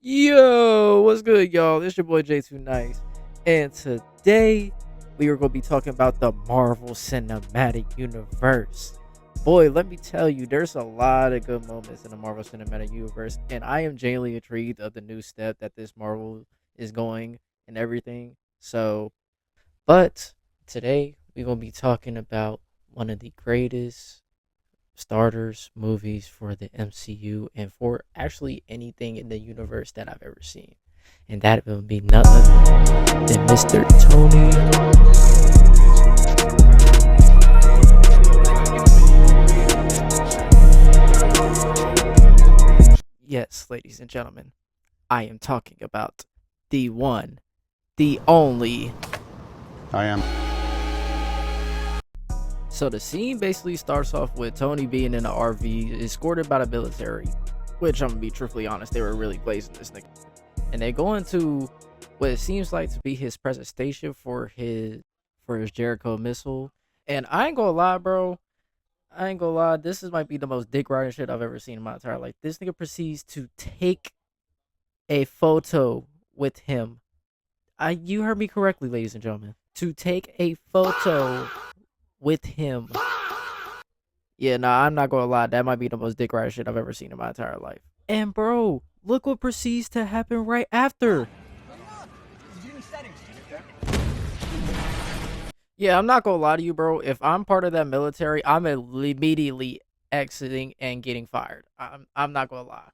Yo, what's good, y'all? It's your boy J2 Nice, and today we are going to be talking about the Marvel Cinematic Universe. Boy, let me tell you, there's a lot of good moments in the Marvel Cinematic Universe, and I am genuinely intrigued of the new step that this Marvel is going and everything. But today we're going to be talking about one of the greatest starters movies for the MCU and for actually anything in the universe that I've ever seen. And that will be none other than Mr. Tony. Yes, ladies and gentlemen, I am talking about the one, the only. I am. So the scene basically starts off with Tony being in an RV, escorted by the military, which I'm gonna be truthfully honest, they were really blazing this nigga. And they go into what it seems like to be his present station for his Jericho missile. And I ain't gonna lie, bro. I ain't gonna lie. Might be the most dick riding shit I've ever seen in my entire life. This nigga proceeds to take a photo with him. You heard me correctly, ladies and gentlemen. To take a photo with him. Yeah, nah, I'm not gonna lie. That might be the most dick riding shit I've ever seen in my entire life. And bro, look what proceeds to happen right after. Yeah, I'm not gonna lie to you, bro. If I'm part of that military, I'm immediately exiting and getting fired. I'm not gonna lie.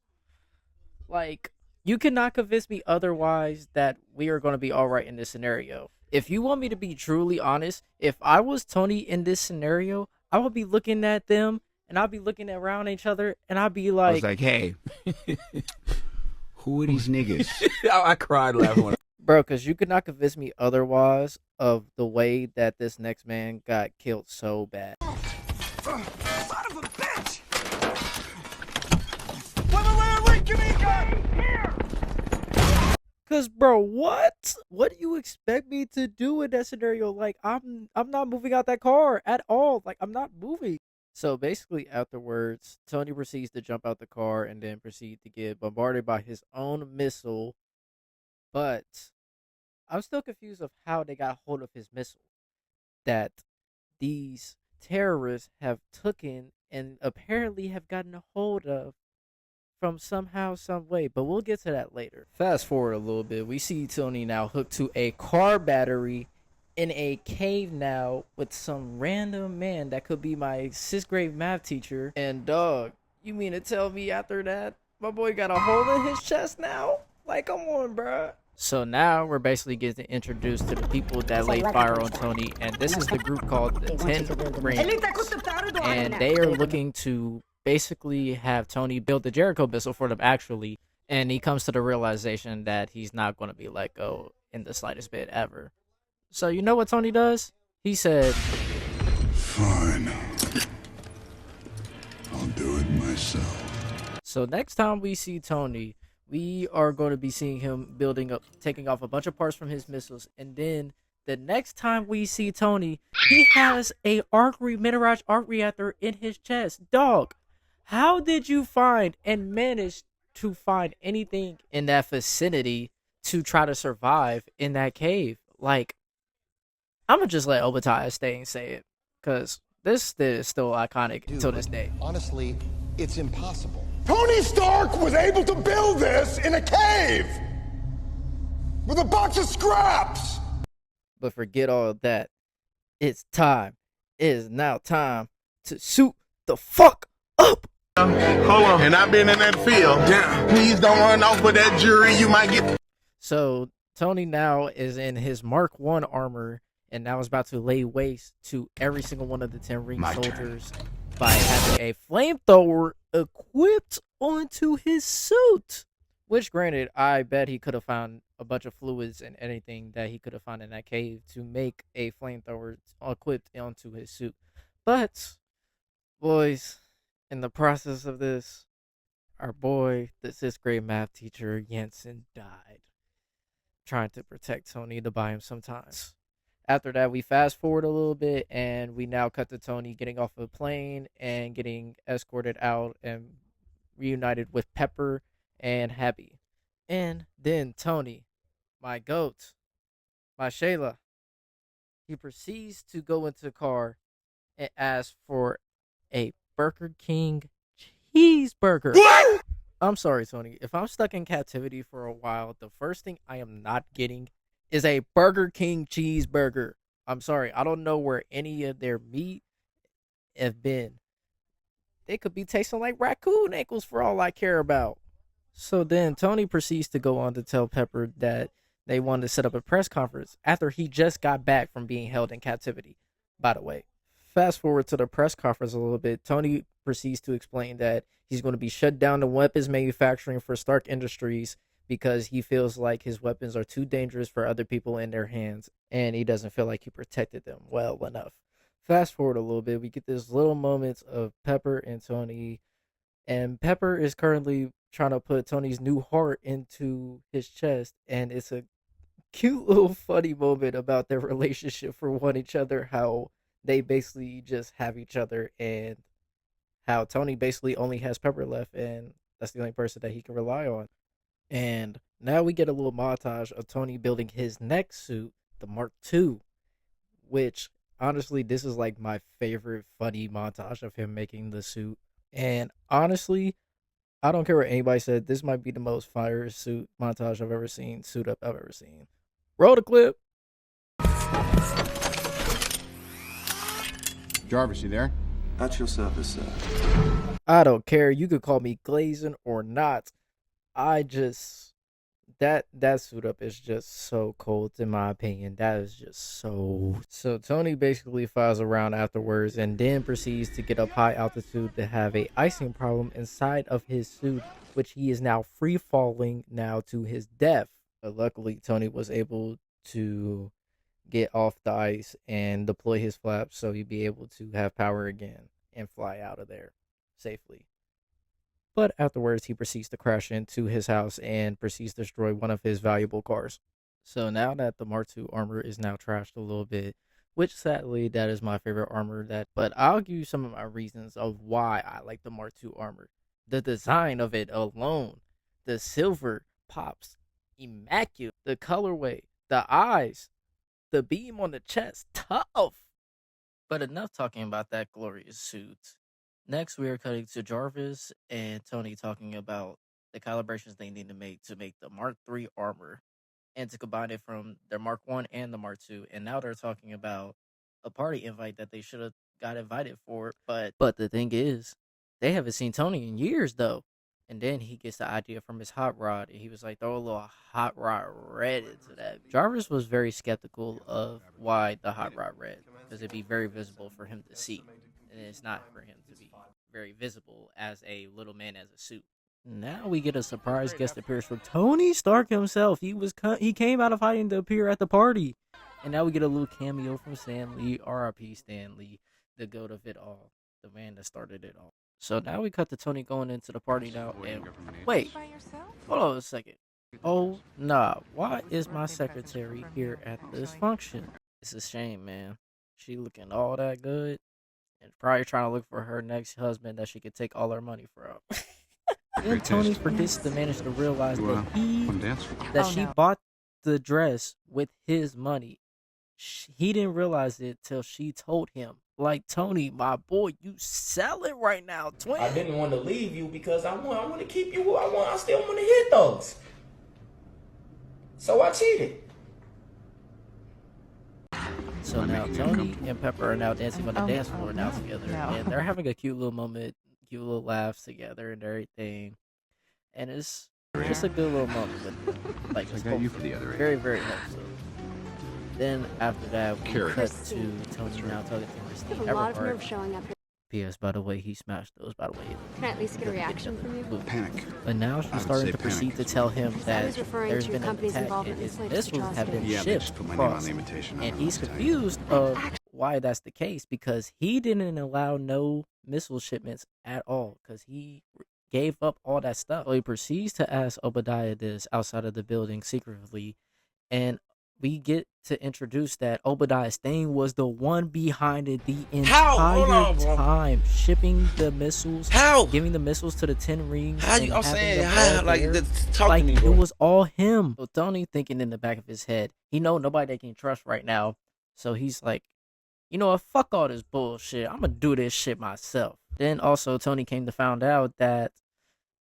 Like, you cannot convince me otherwise that we are gonna be all right in this scenario. If you want me to be truly honest, if I was Tony in this scenario, I would be looking at them and I'd be looking around each other and I'd be I was like, hey, who are these niggas? I cried laughing when bro, because you could not convince me otherwise of the way that this next man got killed so bad. Son of a bitch! Wait, give me a gun! Here! Cause bro, what? What do you expect me to do in that scenario? Like, I'm not moving out that car at all. Like, I'm not moving. So basically, afterwards, Tony proceeds to jump out the car and then proceed to get bombarded by his own missile. But I'm still confused of how they got hold of his missile that these terrorists have taken and apparently have gotten a hold of from somehow, some way. But we'll get to that later. Fast forward a little bit, we see Tony now hooked to a car battery in a cave now with some random man that could be my sixth grade math teacher. And dog, you mean to tell me after that my boy got a hole in his chest now? Like, come on, bruh. So now we're basically getting introduced to the people that laid fire on Tony, and this is the group called the Ten Rings, and they are looking to basically have Tony build the Jericho missile for them actually, and he comes to the realization that he's not going to be let go in the slightest bit ever. So you know what Tony does? He said, Fine. I'll do it myself. so next time we see Tony, we are going to be seeing him taking off a bunch of parts from his missiles, and then the next time we see Tony, he has a Mineral arc reactor in his chest. Dog, how did you find and manage to find anything in that vicinity to try to survive in that cave? Like, I'm gonna just let Obadiah stay and say it, because this is still iconic until this day. Honestly, it's impossible. Tony Stark was able to build this in a cave with a box of scraps. But forget all of that. It's time. It is now time to suit the fuck up. Hold on. And I've been in that field. Yeah. Please don't run off with that jury. You might get. So Tony now is in his Mark 1 armor and now is about to lay waste to every single one of the 10 ring soldiers by having a flamethrower equipped onto his suit. Which, granted, I bet he could have found a bunch of fluids and anything that he could have found in that cave to make a flamethrower equipped onto his suit. But, boys, in the process of this, our boy, the sixth grade math teacher, Jensen, died trying to protect Tony to buy him some time. After that, we fast forward a little bit, and we now cut to Tony getting off a plane and getting escorted out and reunited with Pepper and Happy. And then Tony, my goat, my Shayla, he proceeds to go into the car and ask for a Burger King cheeseburger. What? I'm sorry, Tony. If I'm stuck in captivity for a while, the first thing I am not getting is a Burger King cheeseburger. I'm sorry. I don't know where any of their meat have been. They could be tasting like raccoon ankles for all I care about. So then Tony proceeds to go on to tell Pepper that they wanted to set up a press conference after he just got back from being held in captivity. By the way, fast forward to the press conference a little bit. Tony proceeds to explain that he's going to be shut down the weapons manufacturing for Stark Industries because he feels like his weapons are too dangerous for other people in their hands, and he doesn't feel like he protected them well enough. Fast forward a little bit, we get this little moments of Pepper and Tony, and Pepper is currently trying to put Tony's new heart into his chest, and it's a cute little funny moment about their relationship for one each other, how they basically just have each other, and how Tony basically only has Pepper left, and that's the only person that he can rely on. And now we get a little montage of Tony building his next suit, the Mark II, which honestly, this is like my favorite funny montage of him making the suit. And honestly, I don't care what anybody said, this might be the most fire suit montage I've ever seen, suit up I've ever seen. Roll the clip. Jarvis, you there? At your service, sir. I don't care. You could call me glazing or not. I just that suit up is just so cold in my opinion. That is just so Tony basically flies around afterwards and then proceeds to get up high altitude to have a icing problem inside of his suit, which he is now free falling now to his death. But luckily Tony was able to get off the ice and deploy his flaps so he'd be able to have power again and fly out of there safely. But afterwards, he proceeds to crash into his house and proceeds to destroy one of his valuable cars. So now that the Mark II armor is now trashed a little bit, which sadly, that is my favorite armor, but I'll give you some of my reasons of why I like the Mark II armor. The design of it alone, the silver pops immaculate, the colorway, the eyes, the beam on the chest, tough. But enough talking about that glorious suit. Next, we are cutting to Jarvis and Tony talking about the calibrations they need to make the Mark III armor and to combine it from their Mark I and the Mark II. And now they're talking about a party invite that they should have got invited for. But the thing is, they haven't seen Tony in years, though. And then he gets the idea from his hot rod, and he was like, throw a little hot rod red into that. Jarvis was very skeptical of why the hot rod red, because it'd be very visible for him to see. And it's not for him to be very visible as a little man as a suit. Now we get a surprise guest appearance from Tony Stark himself. He came out of hiding to appear at the party. And now we get a little cameo from Stan Lee, R.I.P. Stan Lee, the goat of it all, the man that started it all. So now we cut to Tony going into the party now, and wait, hold on a second. Oh, nah, why is my secretary here at this function? It's a shame, man. She looking all that good, and probably trying to look for her next husband that she could take all her money from. Then Tony forgets to manage to realize that she bought the dress with his money. He didn't realize it till she told him. Like, Tony, my boy, you selling right now, twin. I didn't want to leave you because I want to keep you. I still want to hit those. So I cheated. So now Tony and Pepper are now dancing on the dance floor now together. And they're having a cute little moment, cute little laughs together and everything. And it's just a good little moment with them. Like, I got you for the other very, very helpful. Then after that, we cut to Tony now talking to Christine A lot of Everhart. nerve showing up here. P.S. By the way, he smashed those. By the way, Can I at least get a reaction from you? Panic. but now she's starting to proceed to tell him I that was referring there's to been an companies attack involved and in his this latest missiles have been atrocity. Yeah, they shipped just put my name on across. the invitation. I And don't know he's what to tell you. confused of why that's the case because he didn't allow no missile shipments at all because he gave up all that stuff. So he proceeds to ask Obadiah this outside of the building secretly, and we get to introduce that Obadiah Stane was the one behind it the How? Hold entire on, bro. time, shipping the missiles, How? giving the missiles to the 10 rings. How you? and I'm having saying, them how? all Like, there. talk Like, to me, it bro. was all him. So Tony thinking in the back of his head, he know nobody they can trust right now. So he's like, you know what, fuck all this bullshit. I'm gonna do this shit myself. Then also Tony came to find out that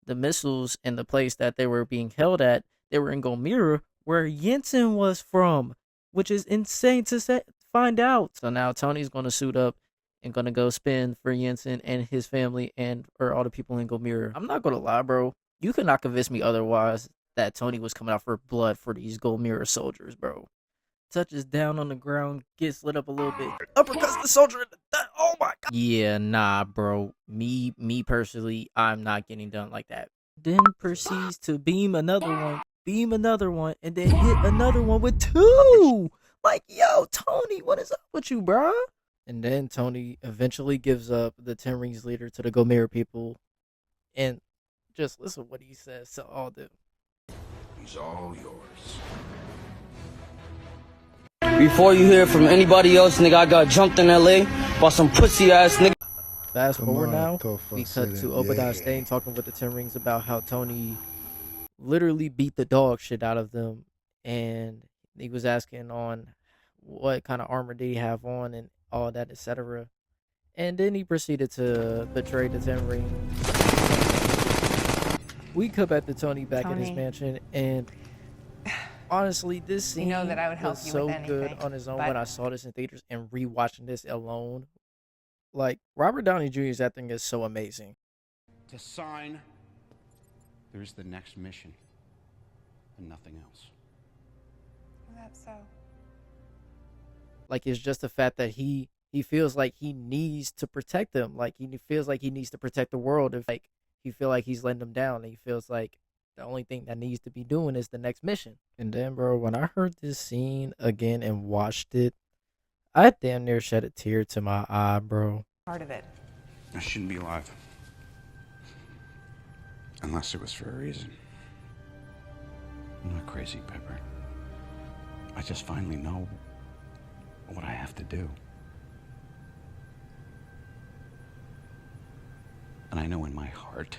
the missiles in the place that they were being held at, they were in Gomera, where Jensen was from, which is insane to find out. So now Tony's gonna suit up and gonna go spin for Jensen and his family and or all the people in Gomera. I'm not gonna lie, bro. You could not convince me otherwise that Tony was coming out for blood for these Gomera soldiers, bro. Touches down on the ground, gets lit up a little bit. Uppercuts the soldier in the oh my god. Yeah, nah, bro. Me personally, I'm not getting done like that. Then proceeds to beam another one, and then hit another one with 2. Like, yo, Tony, what is up with you, bro? And then Tony eventually gives up the 10 Rings leader to the Gomera people. And just listen what he says to all them. He's all yours. Before you hear from anybody else, nigga, I got jumped in LA by some pussy ass nigga. Fast forward now, we cut to Obadiah Stane talking with the 10 Rings about how Tony literally beat the dog shit out of them. And he was asking on what kind of armor did he have on and all that, etc. And then he proceeded to betray the 10 Rings. We cut back to Tony back in his mansion, and honestly, this scene that I would help was you so with good anything, on his own but- when I saw this in theaters and rewatching this alone. Like, Robert Downey Jr.'s acting is so amazing. To sign, there's the next mission, and nothing else. That's so. Like, it's just the fact that he feels like he needs to protect them. Like, he feels like he needs to protect the world. If like he feel like he's letting them down, and he feels like the only thing that needs to be doing is the next mission. And then, bro, when I heard this scene again and watched it, I damn near shed a tear to my eye, bro. Part of it. I shouldn't be alive. Unless it was for a reason. I'm not crazy, Pepper. I just finally know what I have to do. And I know in my heart.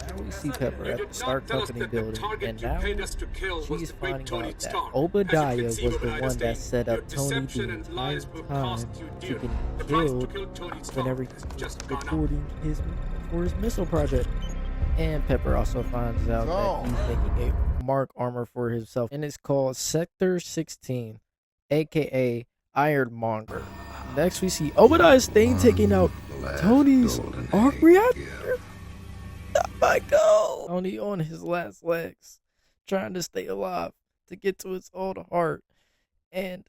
Now we see Pepper at the Stark Company building, and now she's finding out that Obadiah was the one that set up Tony the entire time to get killed whenever he was recording for his missile project. And Pepper also finds out that he's making a mark armor for himself, and it's called Sector 16, aka Ironmonger. Next we see Obadiah Stane taking out Tony's arc reactor. Oh my god! Tony on his last legs, trying to stay alive to get to his old heart, and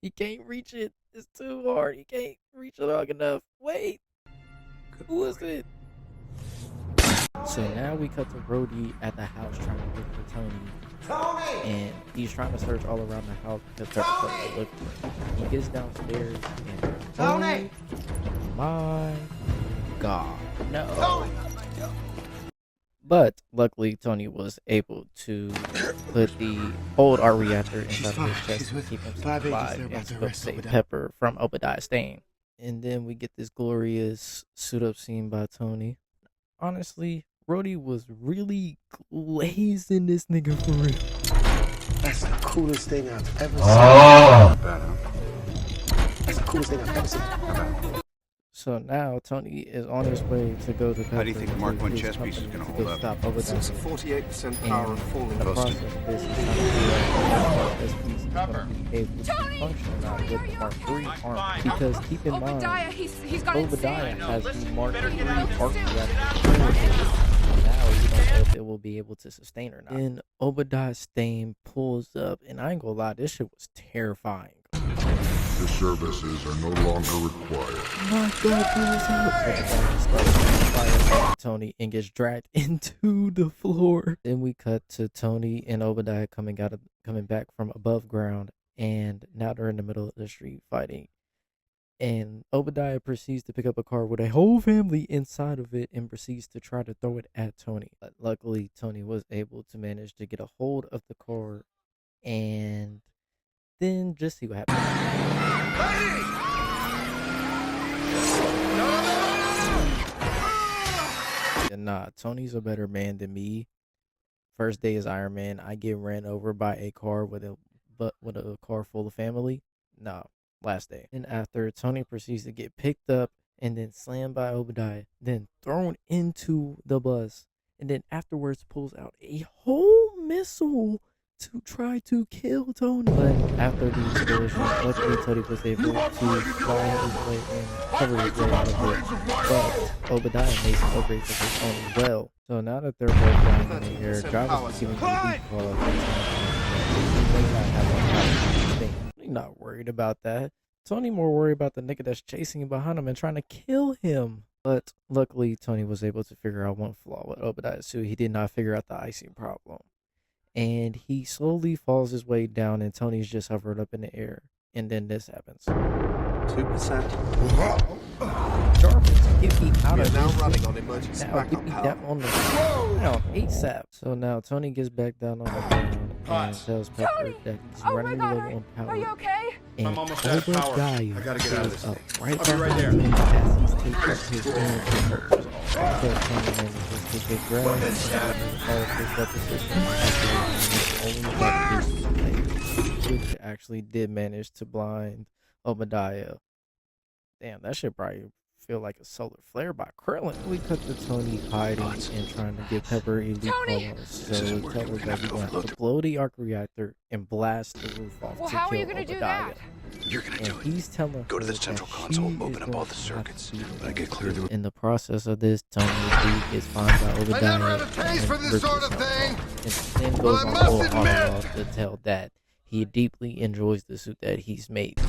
he can't reach it. It's too hard. He can't reach it long enough. Wait, who is it? So now we cut to Rhodey at the house trying to look for Tony, and he's trying to search all around the house because Pepper couldn't look for him. He gets downstairs and Tony! oh my god, no. But luckily, Tony was able to put the old art reactor inside of his chest to keep himself alive and still save Pepper from Obadiah Stane. And then we get this glorious suit-up scene by Tony. Honestly, Rhodey was really glazing this nigga for real. That's the coolest thing I've ever seen. That's the coolest thing I've ever seen. So now Tony is on his way to go to Pepper. How do you think the Mark I chess piece is going to hold up? Stop Obadiah. It's a 48% power of falling The process of this is trying to figure out this piece is going to be able to function or not with the Mark III arm. Because keep in mind, Obadiah has the Mark III arc reactor. Now you don't know if it will be able to sustain or not. Then Obadiah Stane pulls up, and I ain't gonna lie, this shit was terrifying. The services are no longer required. My God, fire Tony and gets dragged into the floor. Then we cut to Tony and Obadiah coming back from above ground, and now they're in the middle of the street fighting. And Obadiah proceeds to pick up a car with a whole family inside of it and proceeds to try to throw it at Tony. But luckily, Tony was able to manage to get a hold of the car and then just see what happens. And nah, Tony's a better man than me. First day as Iron Man, I get ran over by a car with a car full of family. Nah, last day. And after, Tony proceeds to get picked up and then slammed by Obadiah, then thrown into the bus, and then afterwards pulls out a whole missile to try to kill Tony. But after the explosion, luckily Tony was able to fly his way and cover his way out of it. But Obadiah made some upgrades of his own as well. So now that they're both flying in the air, Jarvis is giving me a call. He's not worried about that. Tony more worried about the nigga that's chasing him behind him and trying to kill him. But luckily, Tony was able to figure out one flaw with Obadiah suit. He did not figure out the icing problem. And he slowly falls his way down, and Tony's just hovered up in the air. And then this happens. 2%. Jarvis, get me out of now this running thing. on emergency Now get backup me power. down on the ground ASAP. So now Tony gets back down on the ground and tells Pepper that he's running low on power. Are you okay? And Obadiah I gotta get out of this shows up thing. right I'll be right behind there. him as he's taking up his own controls. So Tony manages to get grabbed and all of his deposition after which actually did manage to blind Obadiah. Damn, that should probably feel like a solar flare by Krillin. We cut to Tony hiding and trying to get Pepper elite bonus. So we tell her that we're going to have to blow the arc reactor and blast the roof off Well, to how are kill you going to do Obadiah. that? You're gonna And do it. he's telling Go to the her central that console, she open is up all going the to have circuits. to be When I get clear to in the process of this, Tony gets found by Obadiah. I never had a taste for this sort of thing. And then goes I on must full admit- monologue to tell Dad he deeply enjoys the suit that he's made.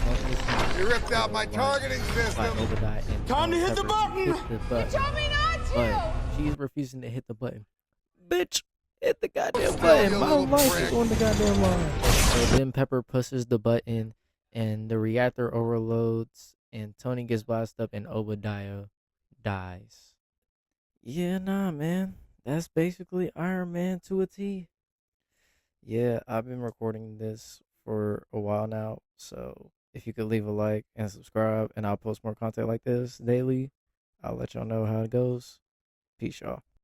You ripped out my targeting system. Time to hit the button. You told me not to! But she's refusing to hit the button. Bitch, hit the goddamn Still, button. you My little life prick. is on the goddamn line. So then Pepper pushes the button and the reactor overloads and Tony gets blasted up and Obadiah dies. Yeah, nah, man. That's basically Iron Man to a T. Yeah, I've been recording this for a while now, so if you could leave a like and subscribe, and I'll post more content like this daily, I'll let y'all know how it goes. Peace, y'all.